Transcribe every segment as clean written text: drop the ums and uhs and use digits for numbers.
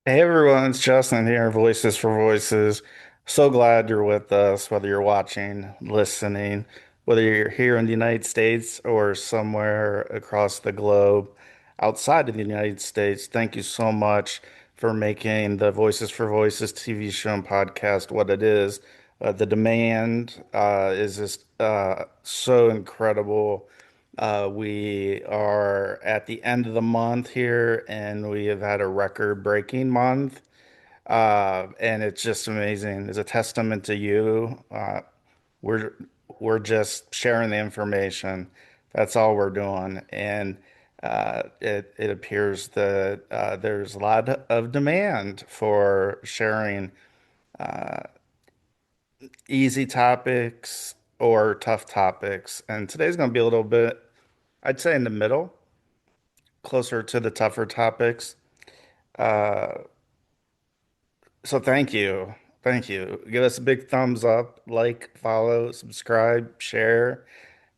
Hey everyone, it's Justin here, Voices for Voices. So glad you're with us, whether you're watching, listening, whether you're here in the United States or somewhere across the globe outside of the United States. Thank you so much for making the Voices for Voices TV show and podcast what it is. The demand is just so incredible. We are at the end of the month here, and we have had a record-breaking month. And it's just amazing. It's a testament to you. We're we're just sharing the information. That's all we're doing. And it appears that there's a lot of demand for sharing easy topics or tough topics. And today's going to be a little bit, I'd say, in the middle, closer to the tougher topics. Uh, so thank you. Thank you. Give us a big thumbs up, like, follow, subscribe, share.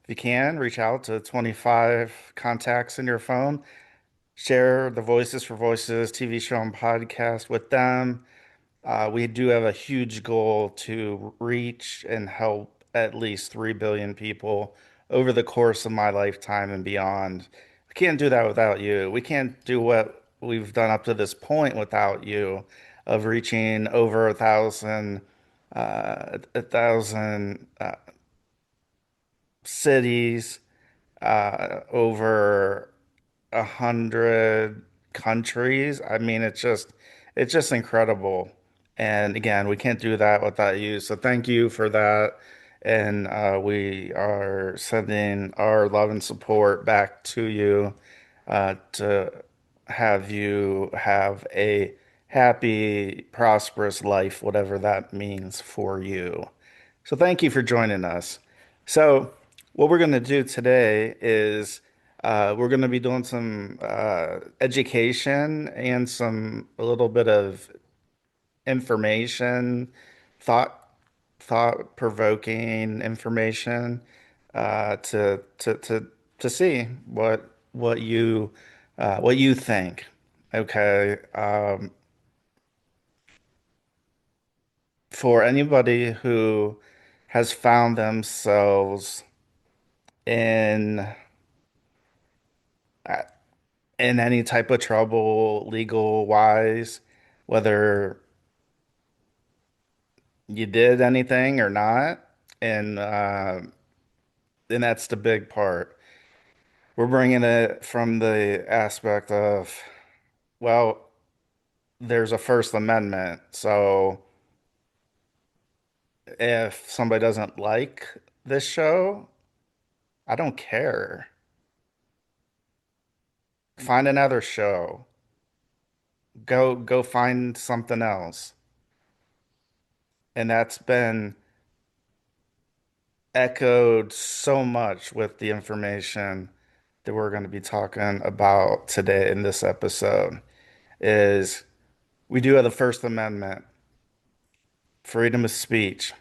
If you can, reach out to 25 contacts in your phone. Share the Voices for Voices TV show and podcast with them. We do have a huge goal to reach and help at least 3 billion people over the course of my lifetime and beyond. We can't do that without you. We can't do what we've done up to this point without you, of reaching over a thousand cities, over 100 countries. I mean, it's just incredible. And again, we can't do that without you. So thank you for that. And we are sending our love and support back to you to have you have a happy, prosperous life, whatever that means for you. So thank you for joining us. So what we're going to do today is we're going to be doing some education and a little bit of information, thought thought provoking information to see what you think. Okay. For anybody who has found themselves in uh, in any type of trouble legal wise, whether you did anything or not, and that's the big part. We're bringing it from the aspect of, well, there's a First Amendment, so if somebody doesn't like this show, I don't care. Find another show. Go find something else. And that's been echoed so much with the information that we're going to be talking about today in this episode is we do have the First Amendment, freedom of speech.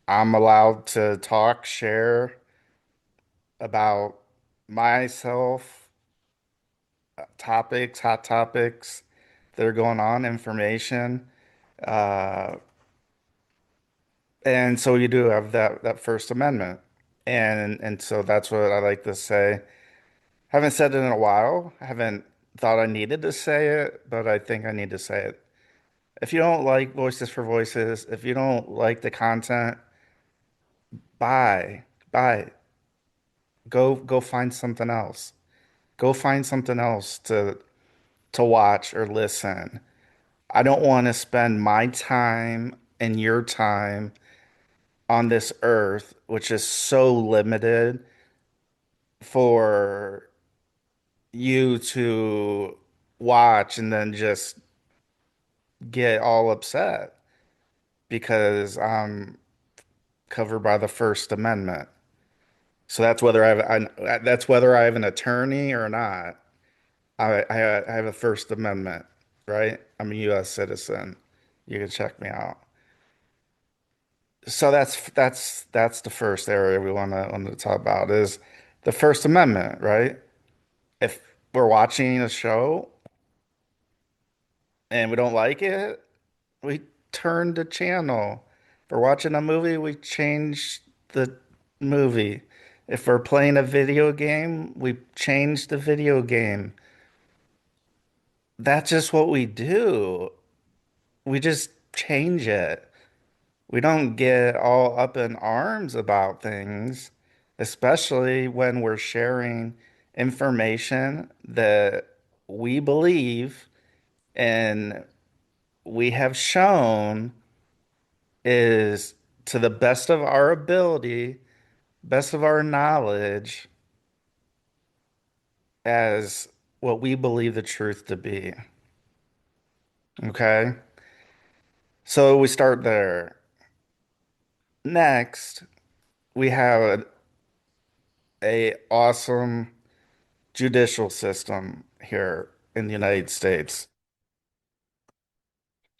I'm allowed to talk, share about myself, topics, hot topics that are going on, information. Uh, and so you do have that First Amendment. And so that's what I like to say. Haven't said it in a while. Haven't thought I needed to say it, but I think I need to say it. If you don't like Voices for Voices, if you don't like the content, bye. Go find something else. Go find something else to watch or listen. I don't want to spend my time and your time on this earth, which is so limited, for you to watch and then just get all upset because I'm covered by the First Amendment. So that's whether I have an attorney or not. I have a First Amendment, right? I'm a U.S. citizen. You can check me out. So that's the first area we want to talk about is the First Amendment, right? If we're watching a show, and we don't like it, we turn the channel. If we're watching a movie, we change the movie. If we're playing a video game, we change the video game. That's just what we do. We just change it. We don't get all up in arms about things, especially when we're sharing information that we believe and we have shown is to the best of our ability, best of our knowledge, as what we believe the truth to be. Okay? So we start there. Next, we have a awesome judicial system here in the United States.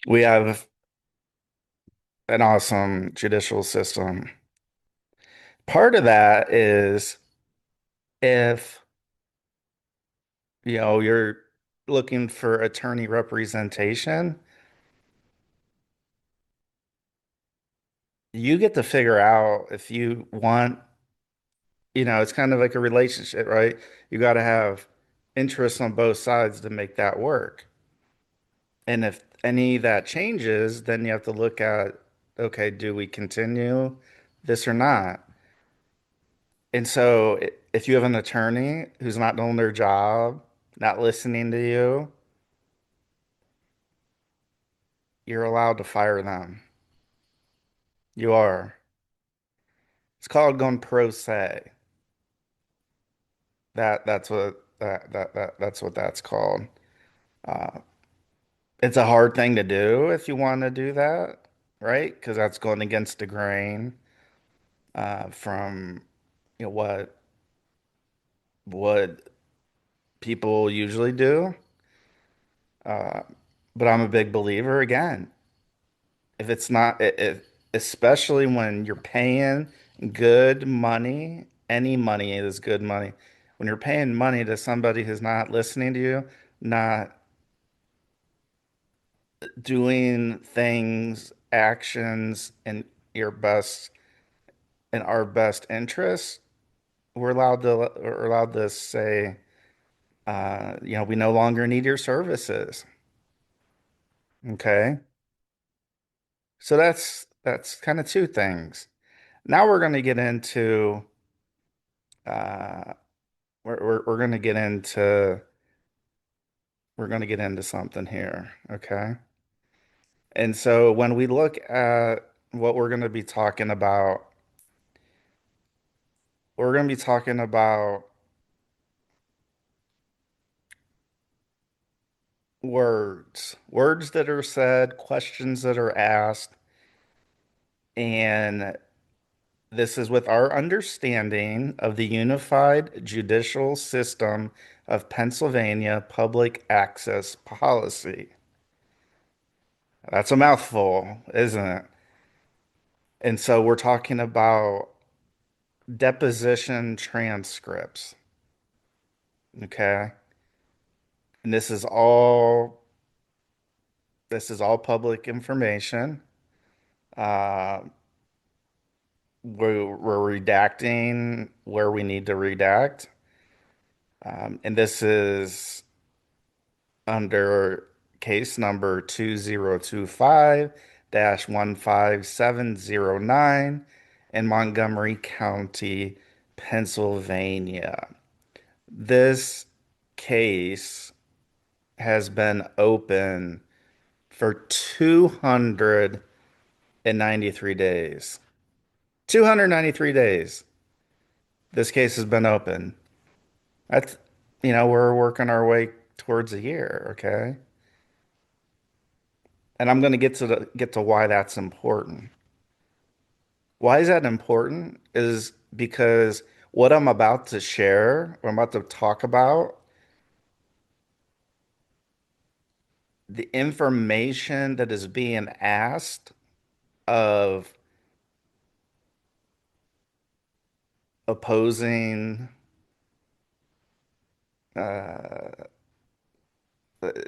We have an awesome judicial system. Part of that is if, you're looking for attorney representation, you get to figure out if you want, it's kind of like a relationship, right? You got to have interests on both sides to make that work. And if any of that changes, then you have to look at, okay, do we continue this or not? And so if you have an attorney who's not doing their job, not listening to you, you're allowed to fire them. You are. It's called going pro se. That's what that's called. Uh, it's a hard thing to do if you want to do that, right? Because that's going against the grain from what people usually do. Uh, but I'm a big believer again. If it's not, especially when you're paying good money, any money is good money. When you're paying money to somebody who's not listening to you, not doing things, actions in our best interests, we're allowed to say, we no longer need your services. Okay. So that's kind of two things. Now uh we're going to get into something here, okay? And so when we look at what we're going to be talking about words that are said, questions that are asked, and this is with our understanding of the Unified Judicial System of Pennsylvania Public Access Policy. That's a mouthful, isn't it? And so we're talking about deposition transcripts, okay? And this is all public information. Uh, we're redacting where we need to redact. And this is under case number 2025-15709 in Montgomery County, Pennsylvania. This case has been open for 293 days. 293 days. This case has been open. That's, we're working our way towards a year, okay? And I'm going to get to why that's important. Why is that important? Is because what I'm about to share, what I'm about to talk about, the information that is being asked of opposing the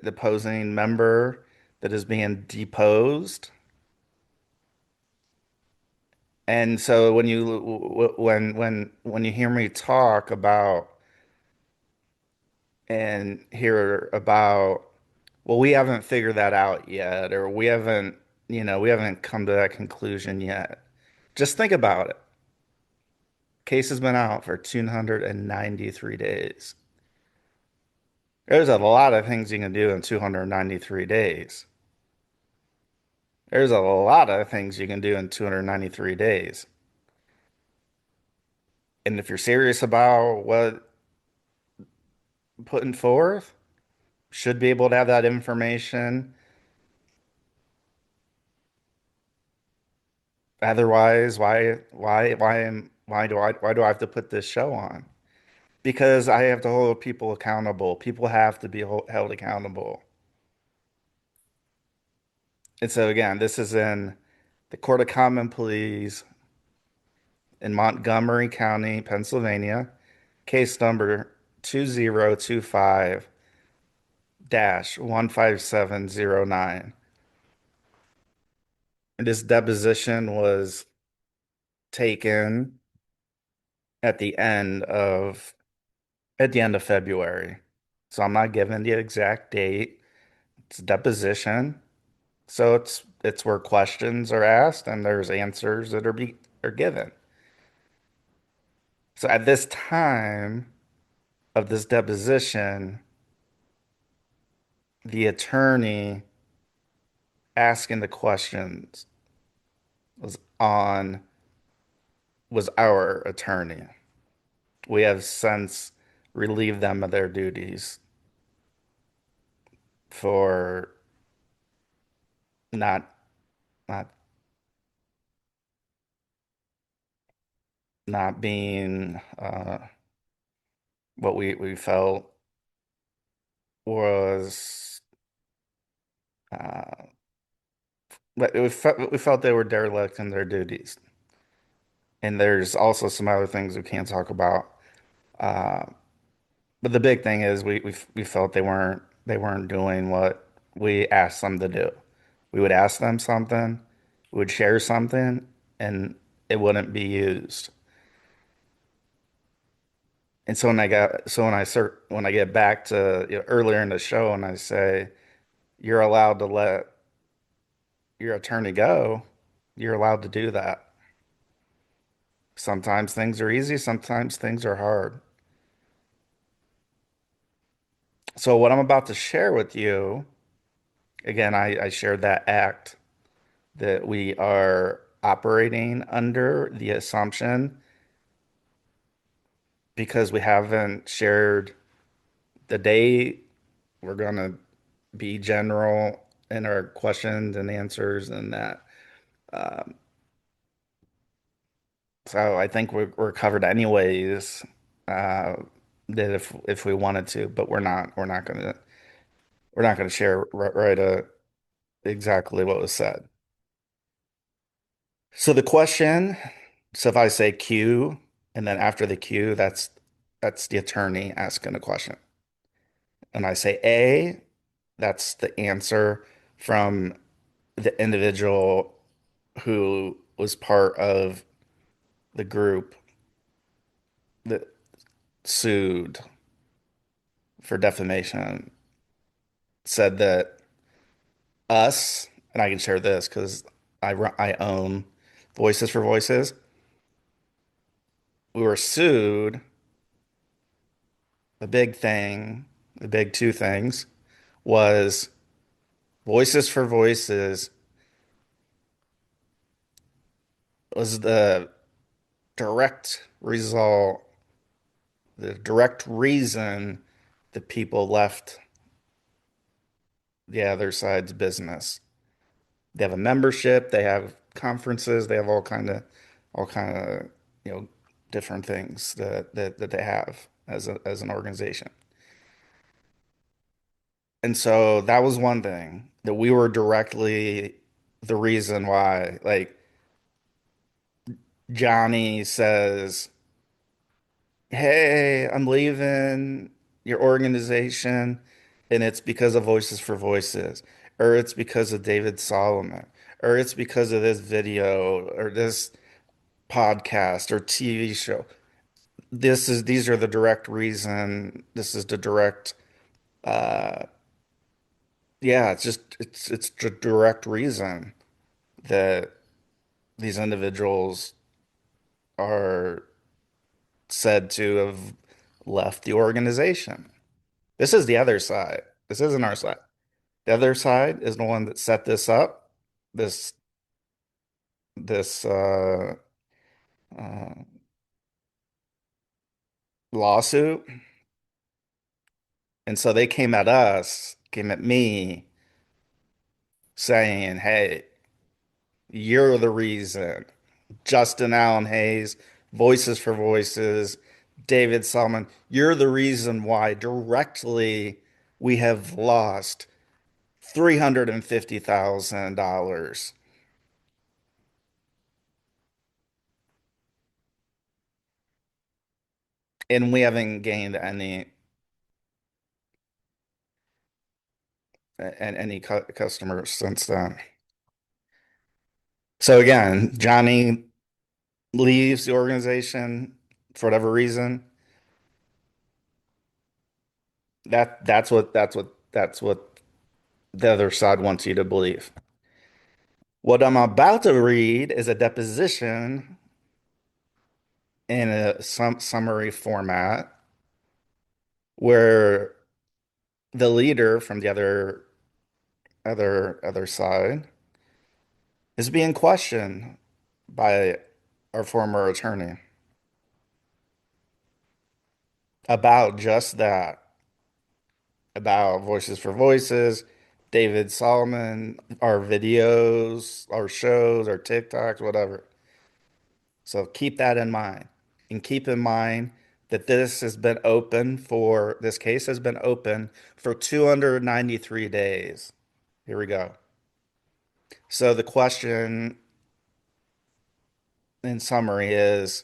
opposing member that is being deposed. And so when you hear me talk about and hear about, well, we haven't figured that out yet, or we haven't come to that conclusion yet. Just think about it. Case has been out for 293 days. There's a lot of things you can do in 293 days. There's a lot of things you can do in 293 days. And if you're serious about what putting forth, should be able to have that information. Otherwise, why do I have to put this show on? Because I have to hold people accountable. People have to be held accountable. And so again, this is in the Court of Common Pleas in Montgomery County, Pennsylvania, case number 2025-15709. And this deposition was taken at the end of February. So I'm not giving the exact date. It's a deposition. So it's where questions are asked and there's answers that are given. So at this time of this deposition, the attorney asking the questions was on was our attorney. We have since relieved them of their duties for not not not being what we felt was uh, we felt they were derelict in their duties. And there's also some other things we can't talk about. Uh, but the big thing is we felt they weren't doing what we asked them to do. We would ask them something, we would share something, and it wouldn't be used. And so when I get back to earlier in the show and I say you're allowed to let your attorney go, you're allowed to do that. Sometimes things are easy, sometimes things are hard. So what I'm about to share with you, again, I shared that act that we are operating under the assumption because we haven't shared the date. We're going to be general in our questions and answers and that. Um, so I think we're covered anyways, uh, that if we wanted to, but we're not gonna share exactly what was said. So the question, so if I say Q, and then after the Q, that's the attorney asking a question. And I say A, that's the answer from the individual who was part of the group that sued for defamation, said that us, and I can share this because I own Voices for Voices. We were sued. The big thing, the big two things, was Voices for Voices was direct result, the direct reason that people left the other side's business. They have a membership, they have conferences, they have all kind of, you know, different things that they have as an organization. And so that was one thing that we were directly the reason why, like Johnny says, "Hey, I'm leaving your organization, and it's because of Voices for Voices." or it's because of David Solomon, or it's because of this video or this podcast or TV show. These are the direct reason. This is the direct uh yeah, it's the direct reason that these individuals are said to have left the organization. This is the other side. This isn't our side. The other side is the one that set this up, this this uh, lawsuit. And so they came at us, came at me, saying, "Hey, you're the reason." Justin Allen Hayes, Voices for Voices, David Solomon, you're the reason why directly we have lost $350,000 and we haven't gained any customers since then. So again, Johnny leaves the organization for whatever reason. That's what the other side wants you to believe. What I'm about to read is a deposition in a summary format where the leader from the other side is being questioned by our former attorney about just that, about Voices for Voices, David Solomon, our videos, our shows, our TikToks, whatever. So keep that in mind. And keep in mind that this case has been open for 293 days. Here we go. So the question in summary is,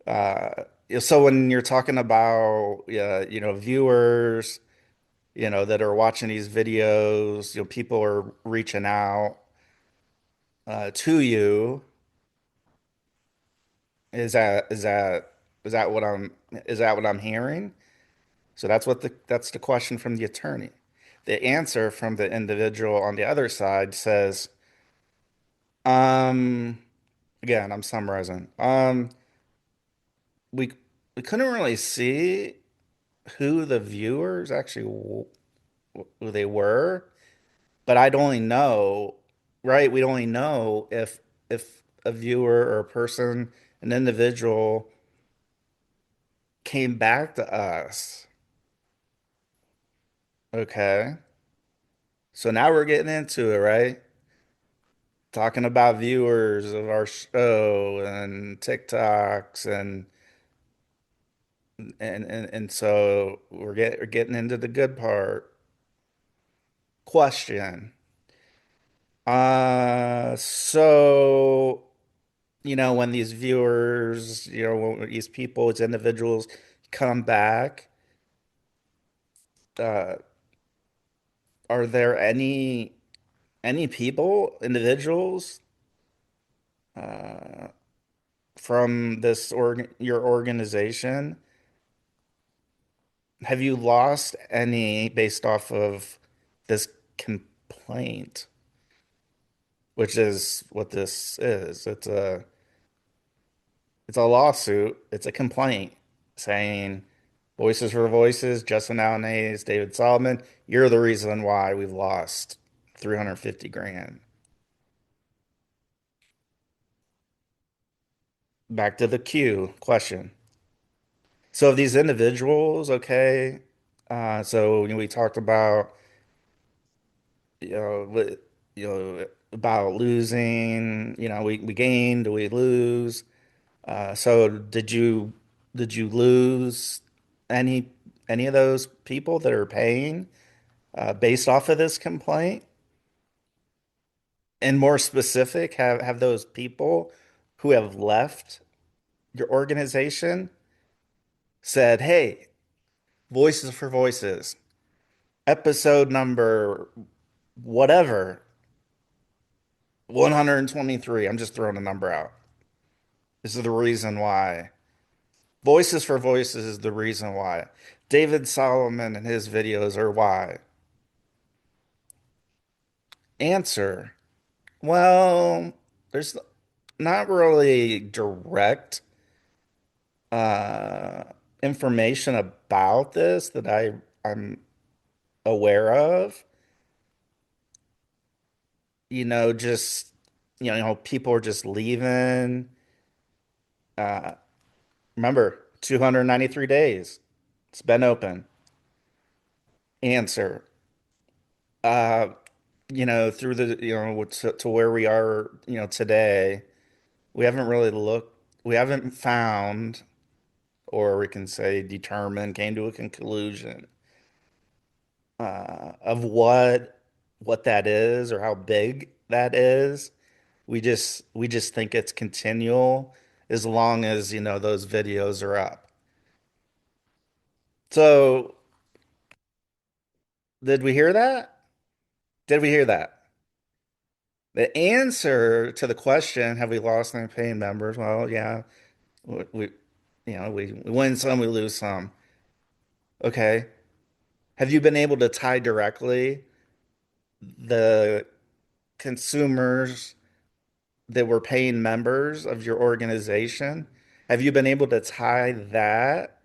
uh, so when you're talking about, viewers, that are watching these videos, people are reaching out to you. Is that what I'm hearing? So that's the question from the attorney. The answer from the individual on the other side says, um, again, I'm summarizing. We we couldn't really see who the viewers actually who they were, but I'd only know, right? We'd only know if a viewer or a person, an individual came back to us. Okay. So now we're getting into it, right? Talking about viewers of our show and TikToks and so we're getting into the good part. Question. So when these viewers, when these people, these individuals come back, uh, are there any people, individuals, uh, from your organization? Have you lost any based off of this complaint, which is what this is? It's a lawsuit. It's a complaint saying Voices for Voices, Justin Allen Hayes, David Solomon, you're the reason why we've lost 350 grand. Back to the queue question. So these individuals, okay, so we talked about about losing, we gained, we lose. So did you lose any any of those people that are paying based off of this complaint? And more specific, have those people who have left your organization said, "Hey, Voices for Voices, episode number whatever, 123. I'm just throwing a number out. This is the reason why. Voices for Voices is the reason why. David Solomon and his videos are why. Answer. Well, there's not really direct uh, information about this that I'm aware of. Just people are just leaving. Uh, Remember, 293 days. It's been open. Answer. Uh, through to where we are, today, we haven't really looked, we haven't found, or we can say determined, came to a conclusion of what that is or how big that is. We just think it's continual as long as, those videos are up. So, did we hear that? Did we hear that? The answer to the question, have we lost any paying members? Well, yeah, we we win some, we lose some. Okay. Have you been able to tie directly the consumers that were paying members of your organization? Have you been able to tie that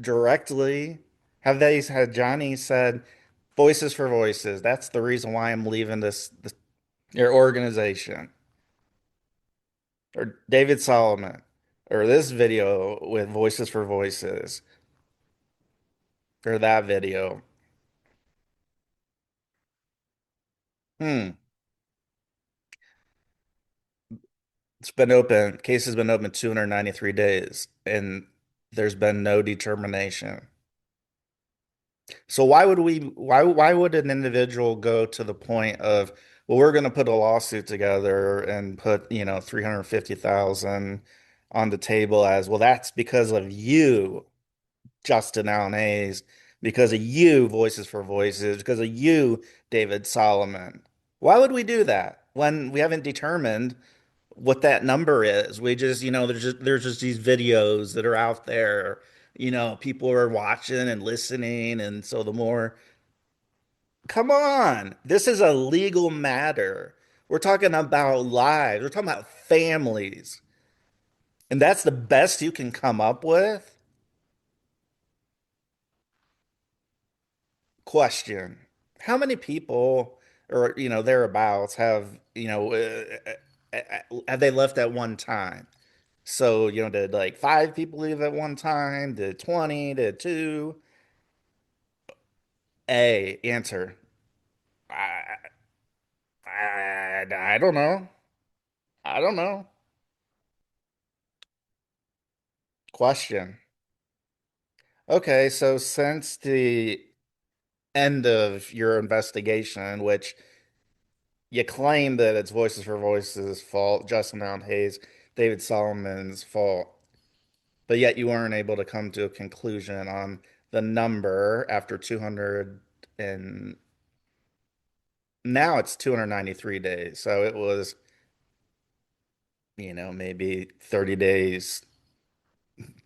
directly? Had Johnny said, Voices for Voices, that's the reason why I'm leaving this your organization? Or David Solomon, or this video with Voices for Voices, or that video. Hmm. Case has been open 293 days, and there's been no determination. So why would an individual go to the point of, well, we're going to put a lawsuit together and put, 350,000 on the table as, well, that's because of you, Justin Allen Hayes, because of you, Voices for Voices, because of you, David Solomon. Why would we do that when we haven't determined what that number is? We just, there's just these videos that are out there. People are watching and listening, and so the more, come on, this is a legal matter. We're talking about lives. We're talking about families, and that's the best you can come up with. Question. How many people or thereabouts have they left at one time? So, did like five people leave at one time? Did 20? Did two? A, answer. I, I don't know. I don't know. Question. Okay, so since the end of your investigation, which you claim that it's Voices for Voices' fault, Justin Mount Hayes, David Solomon's fault, but yet you weren't able to come to a conclusion on the number after 200, and now it's 293 days. So it was, maybe 30 days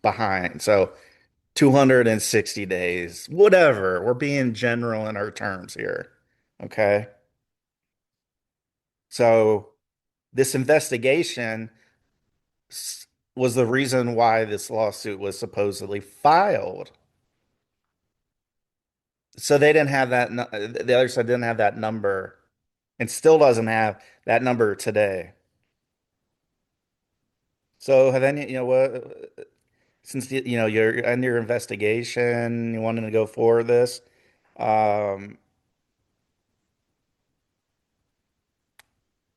behind. So 260 days, whatever. We're being general in our terms here. Okay. So this investigation was the reason why this lawsuit was supposedly filed. So they didn't have that, the other side didn't have that number and still doesn't have that number today. So have any, what, since you're in your investigation, you wanted to go for this, um,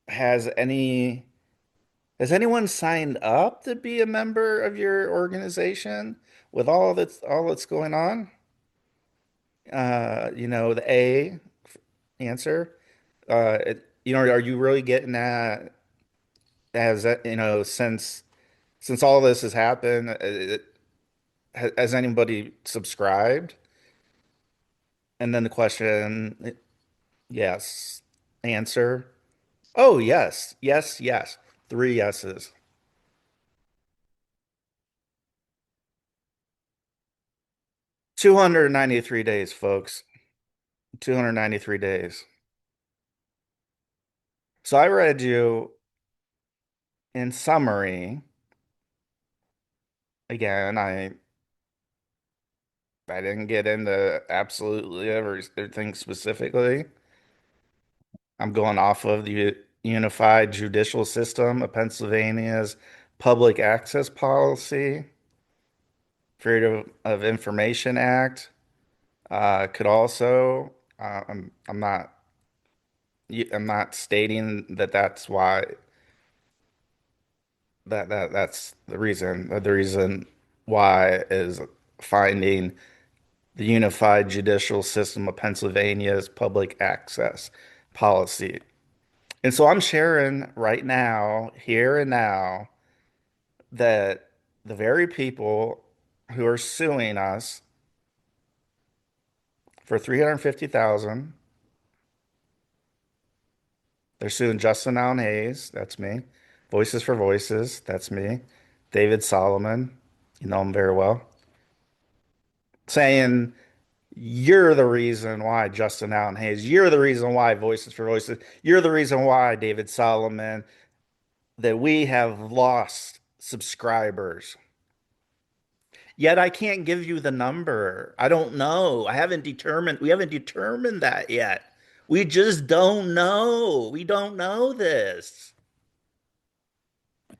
has any has anyone signed up to be a member of your organization with all that's going on? The A answer. Are you really getting that? Has that, since all this has happened, has anybody subscribed? And then the question, Yes. Answer. Oh, yes. Yes, yes. Three yeses. 293 days, folks. 293 days. So I read you in summary. Again, I didn't get into absolutely everything specifically. I'm going off of the Unified Judicial System of Pennsylvania's public access policy, Freedom of Information Act. Could also, I'm not stating that that's why that's the reason. The reason why is finding the Unified Judicial System of Pennsylvania's public access policy. And so I'm sharing right now, here and now, that the very people who are suing us for 350,000, they're suing Justin Allen Hayes, that's me. Voices for Voices, that's me. David Solomon, you know him very well, saying you're the reason why Justin Allen Hayes, you're the reason why Voices for Voices, you're the reason why David Solomon, that we have lost subscribers. Yet I can't give you the number. I don't know. We haven't determined that yet. We just don't know. We don't know this.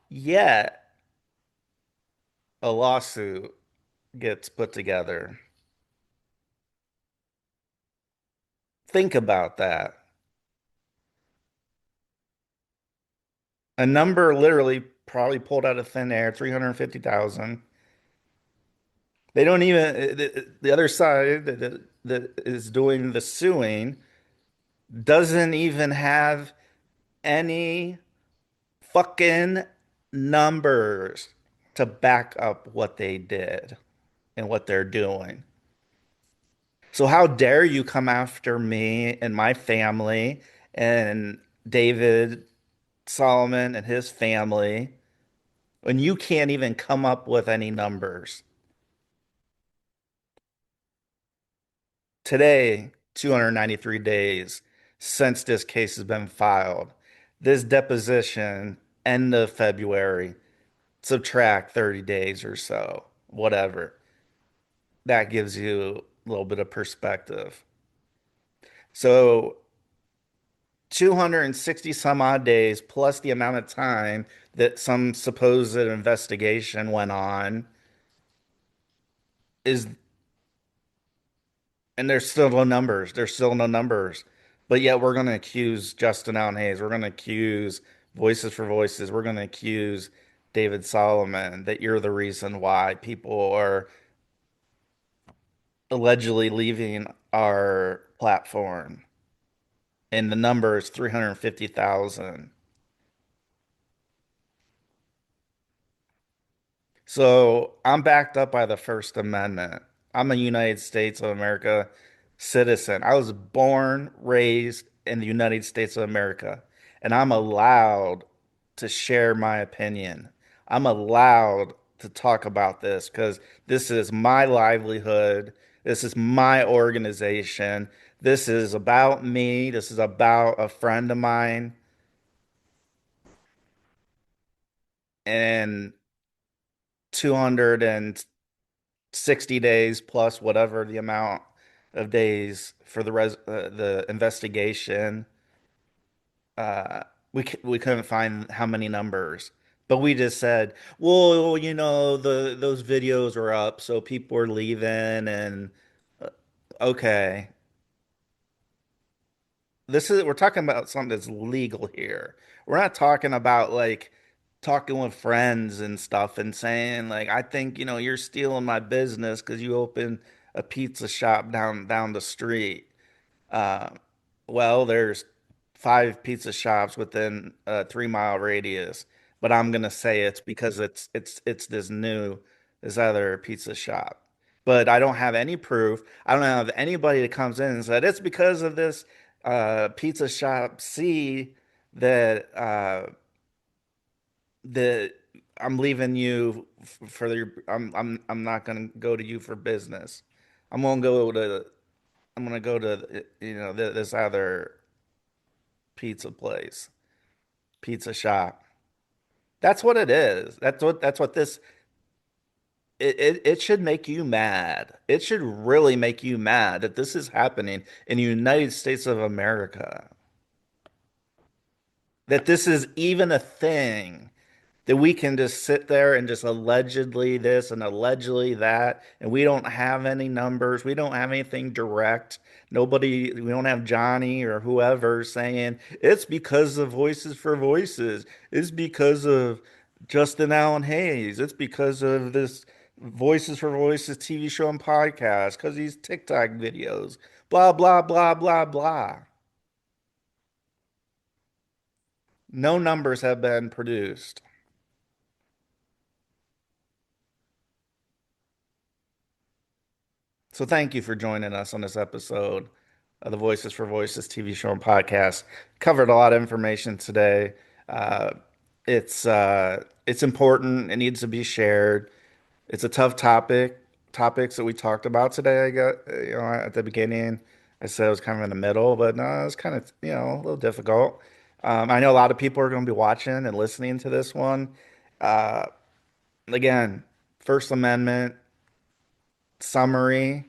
Yet a lawsuit gets put together. Think about that. A number literally probably pulled out of thin air, 350,000. They don't even, the other side that is doing the suing doesn't even have any fucking numbers to back up what they did and what they're doing. So how dare you come after me and my family and David Solomon and his family when you can't even come up with any numbers? Today, 293 days since this case has been filed. This deposition, end of February, subtract 30 days or so, whatever. That gives you a little bit of perspective. So 260 some odd days plus the amount of time that some supposed investigation went on is, and there's still no numbers. There's still no numbers. But yet we're going to accuse Justin Allen Hayes. We're going to accuse Voices for Voices. We're going to accuse David Solomon that you're the reason why people are allegedly leaving our platform. And the number is 350,000. So I'm backed up by the First Amendment. I'm a United States of America citizen. I was born, raised in the United States of America, and I'm allowed to share my opinion. I'm allowed to talk about this because this is my livelihood. This is my organization. This is about me. This is about a friend of mine. And 260 days plus whatever the amount of days for the investigation. Uh, we couldn't find how many numbers, but we just said, well, those videos are up, so people are leaving, and uh, okay, we're talking about something that's legal here. We're not talking about like talking with friends and stuff and saying like, I think, you're stealing my business because you opened a pizza shop down the street. Uh, well, there's five pizza shops within a 3 mile radius, but I'm gonna say it's because it's this other pizza shop. But I don't have any proof. I don't have anybody that comes in and said it's because of this. pizza shop C that that I'm leaving you for your I'm not gonna go to you for business. I'm gonna go to I'm gonna go to this other pizza place, pizza shop. That's what it is. That's what this it should make you mad. It should really make you mad that this is happening in the United States of America. That this is even a thing. That we can just sit there and just allegedly this and allegedly that, and we don't have any numbers. We don't have anything direct. We don't have Johnny or whoever saying it's because of Voices for Voices. It's because of Justin Allen Hayes. It's because of this Voices for Voices TV show and podcast, because these TikTok videos, blah, blah, blah, blah, blah. No numbers have been produced. So thank you for joining us on this episode of the Voices for Voices TV show and podcast. Covered a lot of information today. Uh, it's important. It needs to be shared. It's a tough topics that we talked about today. I got at the beginning. I said it was kind of in the middle, but no, it's kind of a little difficult. I know a lot of people are going to be watching and listening to this one. Uh, again, First Amendment summary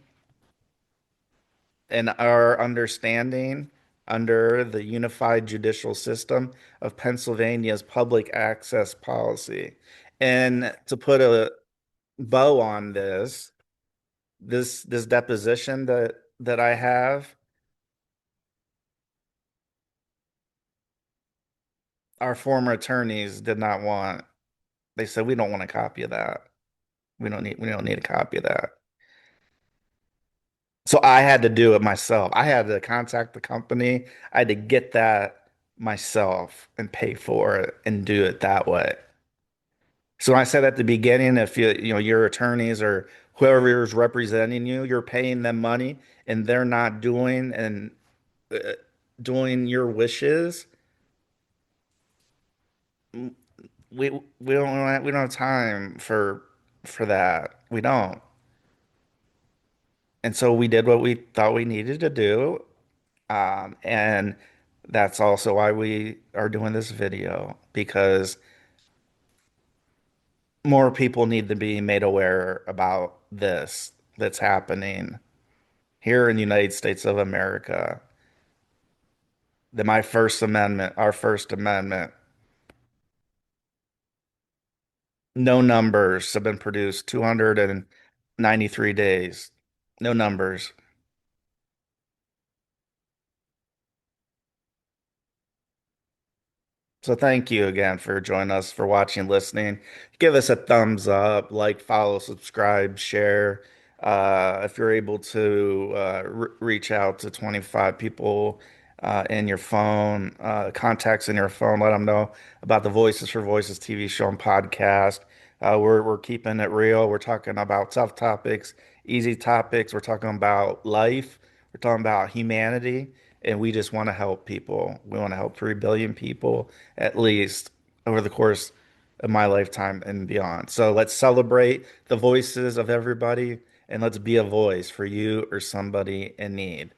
and our understanding under the Unified Judicial System of Pennsylvania's public access policy. And to put a bow on this deposition that I have, our former attorneys did not want. They said we don't want a copy of that. We don't need a copy of that. So I had to do it myself. I had to contact the company. I had to get that myself and pay for it and do it that way. So I said at the beginning, if your attorneys or whoever is representing you, you're paying them money and they're not uh, doing your wishes, we don't have time for that. We don't. And so we did what we thought we needed to do. And that's also why we are doing this video, because more people need to be made aware about this that's happening here in the United States of America. Our First Amendment, no numbers have been produced, 293 days. No numbers. So thank you again for joining us, for watching, listening. Give us a thumbs up, like, follow, subscribe, share. If you're able to reach out to 25 people in your phone, contacts in your phone, let them know about the Voices for Voices TV show and podcast. We're keeping it real. We're talking about tough topics, easy topics. We're talking about life. We're talking about humanity, and we just want to help people. We want to help 3 billion people at least over the course of my lifetime and beyond. So let's celebrate the voices of everybody and let's be a voice for you or somebody in need.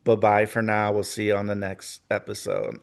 Bye bye for now. We'll see you on the next episode.